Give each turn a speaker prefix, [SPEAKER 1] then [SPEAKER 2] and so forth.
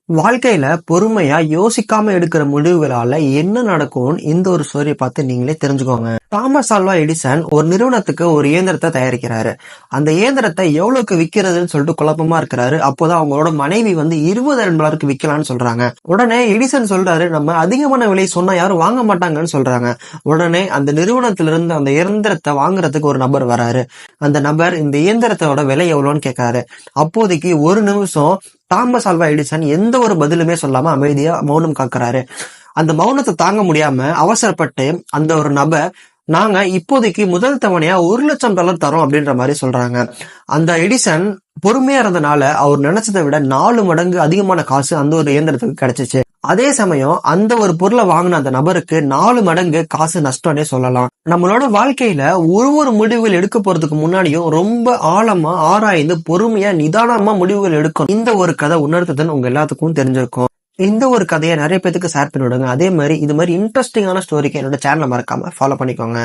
[SPEAKER 1] வாழ்க்கையில பொறுமையா யோசிக்காம எடுக்கிற முடிவுகளால என்ன நடக்கும் இந்த ஒரு ஸ்டோரியை பார்த்து நீங்களே தெரிஞ்சுக்கோங்க. தாமஸ் ஆல்வா எடிசன் ஒரு நிறுவனத்துக்கு ஒரு இயந்திரத்தை தயாரிக்கிறாரு. அந்த இயந்திரத்தை எவ்வளவுக்கு விற்கிறதுன்னு சொல்லிட்டு குழப்பமா இருக்கிறாரு. அப்போதான் அவங்களோட மனைவி $20,000 விற்கலாம்னு சொல்றாங்க. உடனே எடிசன் சொல்றாரு, நம்ம அதிகமான விலை சொன்னா யாரும் வாங்க மாட்டாங்கன்னு சொல்றாங்க. உடனே அந்த நிறுவனத்திலிருந்து அந்த இயந்திரத்தை வாங்குறதுக்கு ஒரு நபர் வராரு. அந்த நபர் இந்த இயந்திரத்தோட விலை எவ்வளோன்னு கேட்கிறாரு. அப்போதைக்கு ஒரு நிமிஷம் தாமஸ் ஆல்வா எடிசன் எந்த ஒரு பதிலுமே சொல்லாம அமைதியா மௌனம் காக்குறாரு. அந்த மௌனத்தை தாங்க முடியாம அவசரப்பட்டு அந்த ஒரு நபர், நாங்க இப்போதைக்கு முதல் தவணையா $1,00,000 தரோம் அப்படின்ற மாதிரி சொல்றாங்க. அந்த எடிசன் பொறுமையா இருந்தனால அவர் நினைச்சதை விட 4 மடங்கு அதிகமான காசு அந்த ஒரு இயந்திரத்துக்கு கிடைச்சிச்சு. அதே சமயம் அந்த ஒரு பொருளை வாங்கின அந்த நபருக்கு 4 மடங்கு காசு நஷ்டம்னே சொல்லலாம். நம்மளோட வாழ்க்கையில ஒரு முடிவுகள் எடுக்க போறதுக்கு முன்னாடியும் ரொம்ப ஆழமா ஆராய்ந்து பொறுமையா நிதானமா முடிவுகள் எடுக்கணும். இந்த ஒரு கதை உணர்த்துதுன்னு உங்க எல்லாத்துக்கும் தெரிஞ்சிருக்கும். இந்த ஒரு கதையை நிறைய பேருக்கு ஷேர் பண்ணி விடுங்க. அதே மாதிரி இது மாதிரி இன்ட்ரெஸ்டிங்கான ஸ்டோரிக்கு என்னோட சேனலை மறக்காம ஃபாலோ பண்ணிக்கோங்க.